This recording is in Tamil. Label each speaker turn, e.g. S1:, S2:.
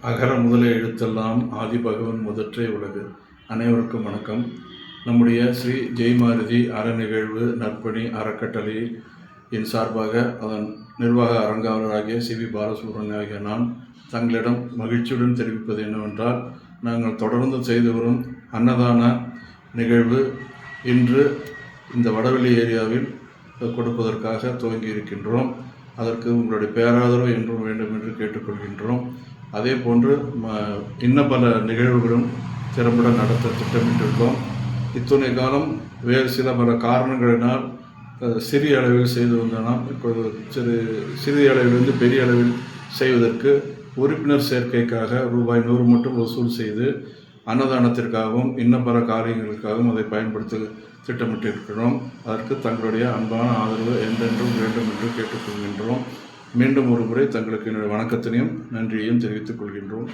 S1: அகர முதல எழுத்தெல்லாம் ஆதிபகவன் முதற்றே உலகு. அனைவருக்கும் வணக்கம். நம்முடைய ஸ்ரீ ஜெய்மாருதி அறநிகழ்வு நற்பணி அறக்கட்டளையின் சார்பாக அதன் நிர்வாக அரங்காவலராகிய சி.வி. பாலசுப்ரமணியன் ஆகிய நான் தங்களிடம் மகிழ்ச்சியுடன் தெரிவிப்பது என்னவென்றால், நாங்கள் தொடர்ந்து செய்து வரும் அன்னதான நிகழ்வு இன்று இந்த வடவெளி ஏரியாவில் கொடுப்பதற்காக துவங்கி இருக்கின்றோம். அதற்கு உங்களுடைய பேராதரவு என்றும் வேண்டும் என்று கேட்டுக்கொள்கின்றோம். அதே போன்று இன்ன பல நிகழ்வுகளும் திறம்பட நடத்த திட்டமிட்டிருக்கோம். இத்துணை காலம் வேறு சில பல காரணங்களினால் சிறிய அளவில் செய்து வந்த நாம் இப்போது சிறிய அளவிலிருந்து பெரிய அளவில் செய்வதற்கு உறுப்பினர் சேர்க்கைக்காக ரூபாய் 100 மட்டும் வசூல் செய்து அன்னதானத்திற்காகவும் இன்ன பல காரியங்களுக்காகவும் அதை பயன்படுத்த திட்டமிட்டிருக்கிறோம். அதற்கு தங்களுடைய அன்பான ஆதரவு என்றென்றும் வேண்டும் என்று கேட்டுக்கொள்கின்றோம். மீண்டும் ஒரு முறை தங்களுக்கு என்னுடைய வணக்கத்தினையும் நன்றியையும் தெரிவித்துக் கொள்கின்றோம்.